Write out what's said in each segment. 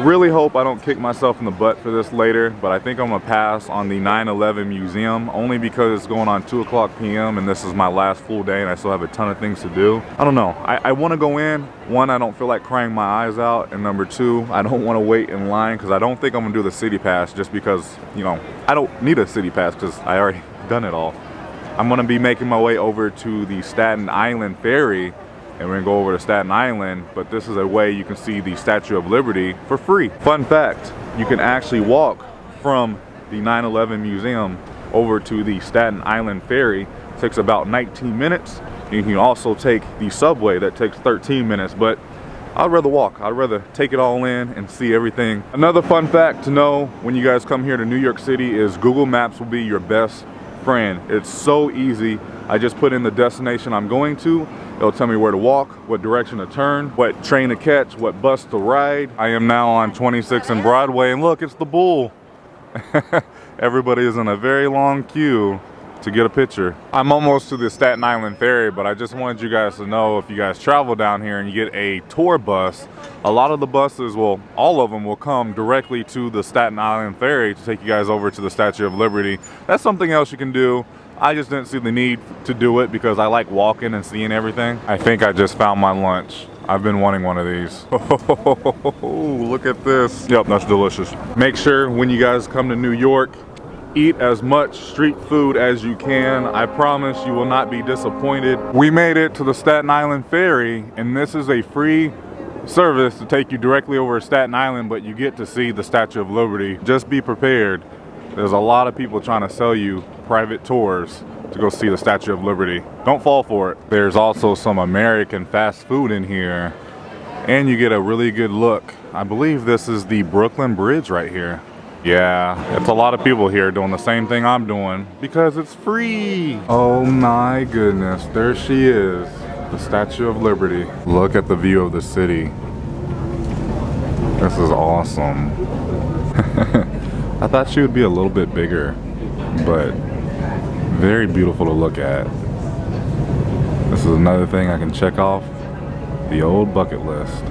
really hope I don't kick myself in the butt for this later, but I think I'm gonna pass on the 9/11 museum only because it's going on 2:00 p.m. and this is my last full day and I still have a ton of things to do. I don't know. I want to go in. One, I don't feel like crying my eyes out, and number two, I don't want to wait in line because I don't think I'm gonna do the city pass just because, you know, I don't need a city pass because I already done it all. I'm gonna be making my way over to the Staten Island Ferry, and we're gonna go over to Staten Island, but this is a way you can see the Statue of Liberty for free. Fun fact, you can actually walk from the 9/11 museum over to the Staten Island Ferry. It takes about 19 minutes. You can also take the subway that takes 13 minutes, but I'd rather walk. I'd rather take it all in and see everything. Another fun fact to know when you guys come here to New York City is Google Maps will be your best friend. It's so easy. I just put in the destination I'm going to. It'll tell me where to walk, what direction to turn, what train to catch, what bus to ride. I am now on 26 and Broadway, and look, it's the bull. Everybody is in a very long queue to get a picture. I'm almost to the Staten Island Ferry, but I just wanted you guys to know, if you guys travel down here and you get a tour bus, a lot of the buses will, all of them will come directly to the Staten Island Ferry to take you guys over to the Statue of Liberty. That's something else you can do. I just didn't see the need to do it because I like walking and seeing everything. I think I just found my lunch. I've been wanting one of these. Oh, look at this. Yep, that's delicious. Make sure when you guys come to New York, eat as much street food as you can. I promise you will not be disappointed. We made it to the Staten Island Ferry, and this is a free service to take you directly over to Staten Island, but you get to see the Statue of Liberty. Just be prepared. There's a lot of people trying to sell you private tours to go see the Statue of Liberty. Don't fall for it. There's also some American fast food in here, and you get a really good look. I believe this is the Brooklyn Bridge right here. Yeah, it's a lot of people here doing the same thing I'm doing because it's free. Oh my goodness, there she is, the Statue of Liberty. Look at the view of the city. This is awesome. I thought she would be a little bit bigger, but very beautiful to look at. This is another thing I can check off the old bucket list.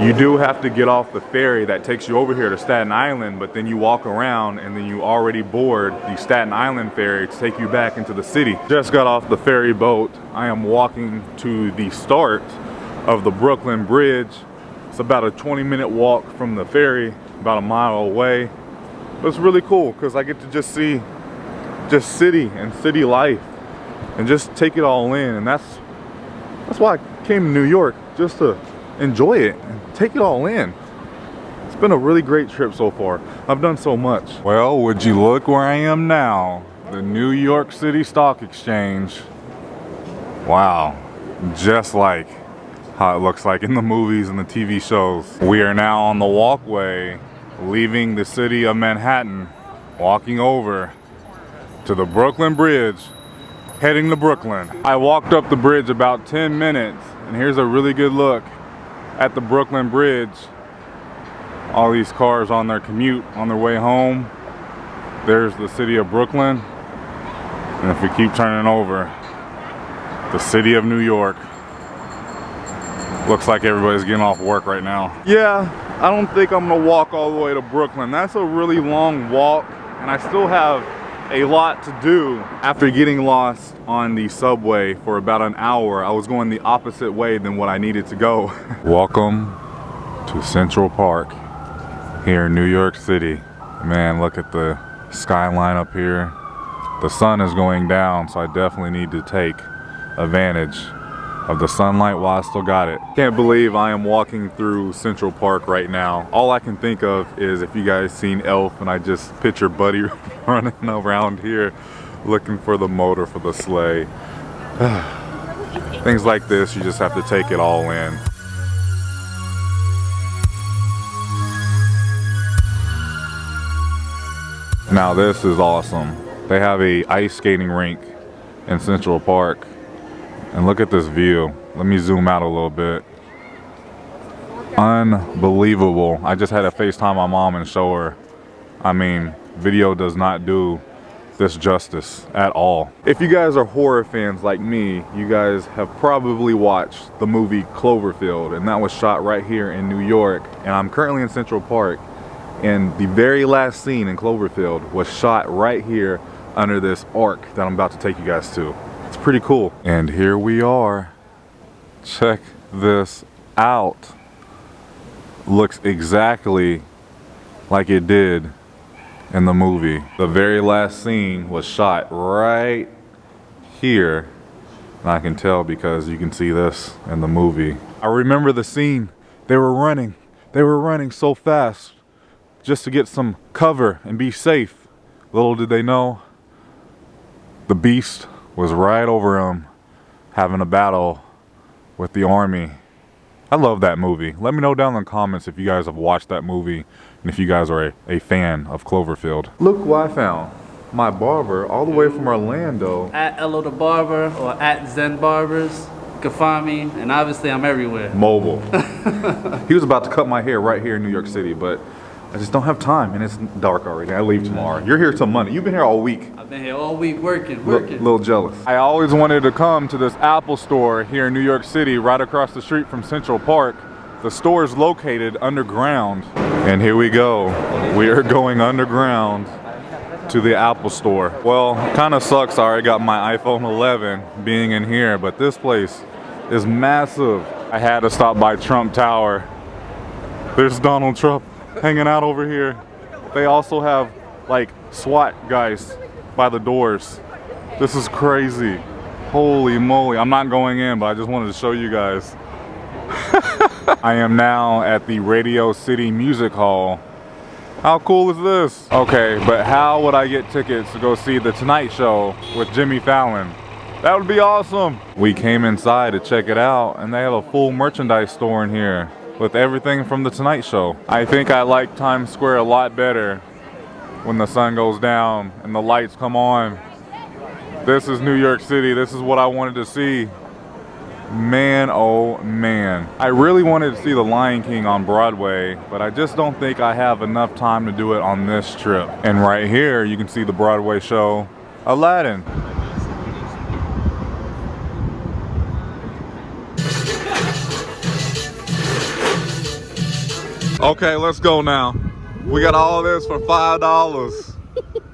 You do have to get off the ferry that takes you over here to Staten Island, but then you walk around and then you already board the Staten Island Ferry to take you back into the city. Just got off the ferry boat. I am walking to the start of the Brooklyn Bridge. It's about a 20-minute walk from the ferry, about a mile away. But it's really cool because I get to just see just city and city life and just take it all in. And that's why I came to New York, just to enjoy it and take it all in. It's been a really great trip so far. I've done so much. Well, would you look where I am now? The New York City Stock Exchange. Wow, just like how it looks like in the movies and the TV shows. We are now on the walkway leaving the city of Manhattan, walking over to the Brooklyn Bridge, heading to Brooklyn. I walked up the bridge about 10 minutes, and here's a really good look at the Brooklyn Bridge. All these cars on their commute, on their way home. There's the city of Brooklyn. And if we keep turning over, the city of New York. Looks like everybody's getting off work right now. Yeah, I don't think I'm gonna walk all the way to Brooklyn. That's a really long walk, and I still have a lot to do. After getting lost on the subway for about an hour, I was going the opposite way than what I needed to go. Welcome to Central Park here in New York City. Man, look at the skyline up here. The sun is going down, so I definitely need to take advantage of the sunlight while I still got it. Can't believe I am walking through Central Park right now. All I can think of is if you guys seen Elf, and I just picture Buddy running around here looking for the motor for the sleigh. Things like this, you just have to take it all in. Now this is awesome. They have a ice skating rink in Central Park. And look at this view. Let me zoom out a little bit. Unbelievable. I just had to FaceTime my mom and show her. I mean, video does not do this justice at all. If you guys are horror fans like me, you guys have probably watched the movie Cloverfield, and that was shot right here in New York. And I'm currently in Central Park, and the very last scene in Cloverfield was shot right here under this arc that I'm about to take you guys to. It's pretty cool. And here we are. Check this out. Looks exactly like it did in the movie. The very last scene was shot right here. And I can tell because you can see this in the movie. I remember the scene. They were running. They were running so fast just to get some cover and be safe. Little did they know, the beast was right over them having a battle with the army. I love that movie. Let me know down in the comments if you guys have watched that movie and if you guys are a fan of Cloverfield. Look what I found. My barber all the way from Orlando. At Elo the Barber or at Zen Barbers. You can find me, and obviously I'm everywhere. Mobile. He was about to cut my hair right here in New York City, but I just don't have time, and it's dark already. I leave tomorrow. You're here till Monday. You've been here all week. I've been here all week working. Little jealous. I always wanted to come to this Apple store here in New York City, right across the street from Central Park. The store is located underground. And here we go. We are going underground to the Apple store. Well, kind of sucks. I already got my iPhone 11 being in here, but this place is massive. I had to stop by Trump Tower. There's Donald Trump hanging out over here. They also have like SWAT guys by the doors. This is crazy. Holy moly. I'm not going in, but I just wanted to show you guys. I am now at the Radio City Music Hall. How cool is this? Okay, but how would I get tickets to go see The Tonight Show with Jimmy Fallon? That would be awesome. We came inside to check it out, and they have a full merchandise store in here with everything from The Tonight Show. I think I like Times Square a lot better when the sun goes down and the lights come on. This is New York City. This is what I wanted to see. Man, oh man. I really wanted to see The Lion King on Broadway, but I just don't think I have enough time to do it on this trip. And right here, you can see the Broadway show, Aladdin. Okay, let's go now. We got all this for $5.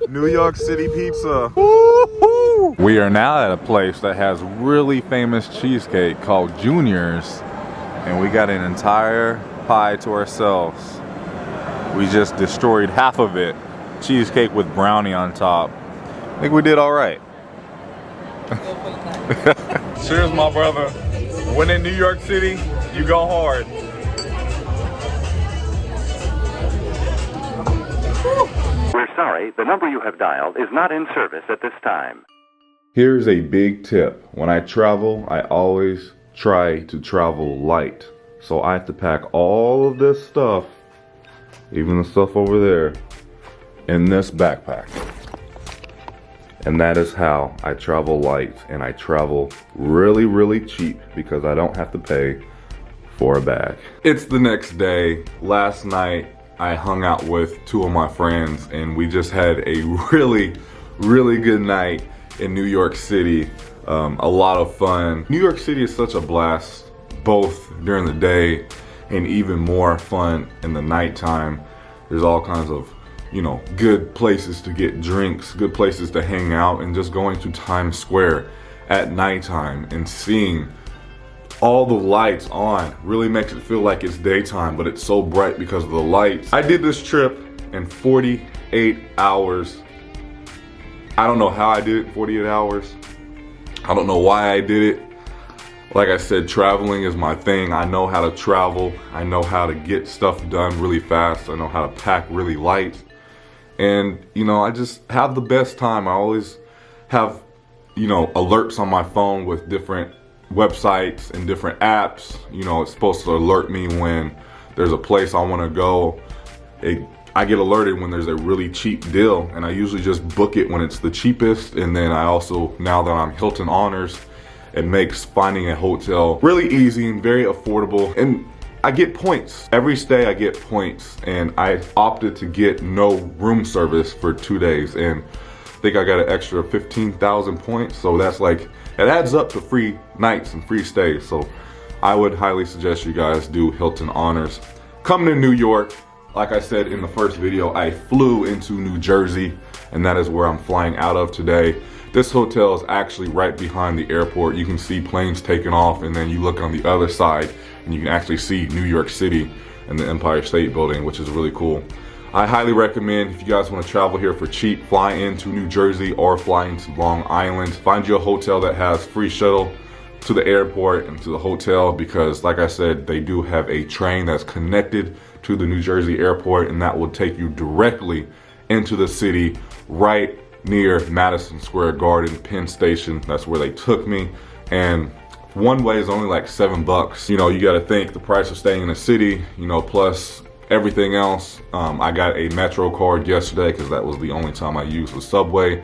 New York City pizza. Woo-hoo! We are now at a place that has really famous cheesecake called Junior's, and we got an entire pie to ourselves. We just destroyed half of it. Cheesecake with brownie on top. I think we did all right. Cheers, my brother. When in New York City, you go hard. We're sorry, the number you have dialed is not in service at this time. Here's a big tip. When I travel, I always try to travel light. So I have to pack all of this stuff, even the stuff over there, in this backpack. And that is how I travel light, and I travel really, really cheap because I don't have to pay for a bag. It's the next day. Last night, I hung out with two of my friends, and we just had a really, really good night in New York City. A lot of fun. New York City is such a blast, both during the day and even more fun in the nighttime. There's all kinds of, you know, good places to get drinks, good places to hang out, and just going to Times Square at nighttime and seeing all the lights on really makes it feel like it's daytime, but it's so bright because of the lights. I did this trip in 48 hours. I don't know how I did it in 48 hours. I don't know why I did it. Like I said, traveling is my thing. I know how to travel. I know how to get stuff done really fast. I know how to pack really light. And, you know, I just have the best time. I always have, you know, alerts on my phone with different websites and different apps. You know, it's supposed to alert me when there's a place I want to go. I get alerted when there's a really cheap deal, and I usually just book it when it's the cheapest. And then I also, now that I'm Hilton Honors, it makes finding a hotel really easy and very affordable. And I get points. Every stay I get points, and I opted to get no room service for 2 days, and I think I got an extra 15,000 points. So that's like, it adds up to free nights and free stays. So I would highly suggest you guys do Hilton Honors. Coming to New York, like I said in the first video, I flew into New Jersey, and that is where I'm flying out of today. This hotel is actually right behind the airport. You can see planes taking off, and then you look on the other side and you can actually see New York City and the Empire State Building, which is really cool. I highly recommend, if you guys want to travel here for cheap, fly into New Jersey or fly into Long Island. Find you a hotel that has free shuttle to the airport and to the hotel, because like I said, they do have a train that's connected to the New Jersey airport, and that will take you directly into the city right near Madison Square Garden, Penn Station. That's where they took me, and one way is only like $7. You know, you got to think the price of staying in the city, you know, plus everything else. I got a Metro card yesterday because that was the only time I used the subway.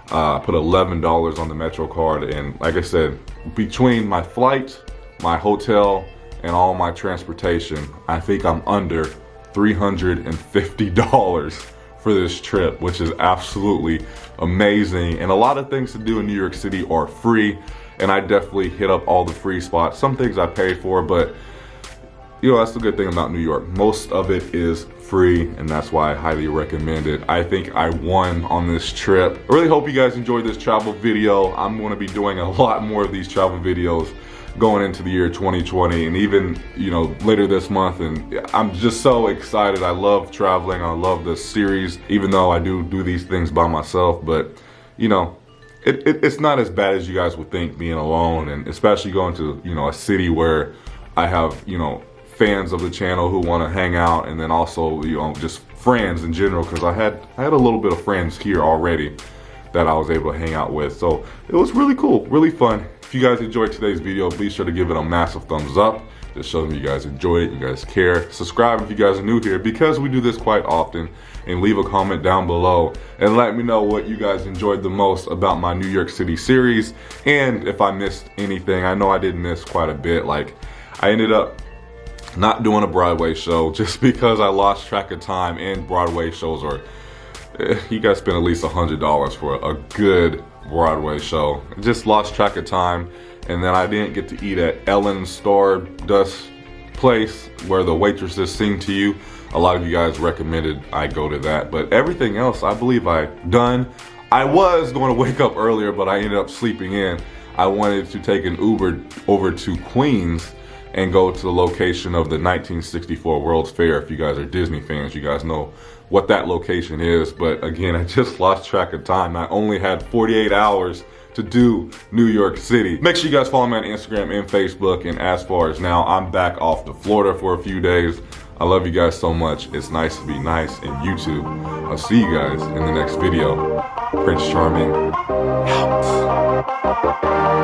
I put $11 on the Metro card, and like I said, between my flight, my hotel, and all my transportation, I think I'm under $350 for this trip, which is absolutely amazing. And a lot of things to do in New York City are free, and I definitely hit up all the free spots. Some things I paid for, but you know, that's the good thing about New York. Most of it is free, and that's why I highly recommend it. I think I won on this trip. I really hope you guys enjoyed this travel video. I'm gonna be doing a lot more of these travel videos going into the year 2020, and even, you know, later this month. And I'm just so excited. I love traveling. I love this series, even though I do these things by myself. But you know, it's not as bad as you guys would think being alone, and especially going to, you know, a city where I have, you know, fans of the channel who want to hang out, and then also, you know, just friends in general, because I had a little bit of friends here already that I was able to hang out with. So it was really cool, really fun. If you guys enjoyed today's video, be sure to give it a massive thumbs up. Just shows me you guys enjoyed it, you guys care. Subscribe if you guys are new here, because we do this quite often. And leave a comment down below and let me know what you guys enjoyed the most about my New York City series. And if I missed anything, I know I did miss quite a bit. Like, I ended up not doing a Broadway show just because I lost track of time, and Broadway shows are, you guys spend at least $100 for a good Broadway show. I just lost track of time, and then I didn't get to eat at Ellen's Stardust place where the waitresses sing to you. A lot of you guys recommended I go to that, but everything else I believe I've done. I was going to wake up earlier, but I ended up sleeping in. I wanted to take an Uber over to Queens and go to the location of the 1964 World's Fair. If you guys are Disney fans, you guys know what that location is. But again, I just lost track of time. I only had 48 hours to do New York City. Make sure you guys follow me on Instagram and Facebook. And as far as now, I'm back off to Florida for a few days. I love you guys so much. It's nice to be nice in YouTube. I'll see you guys in the next video. Prince Charming out.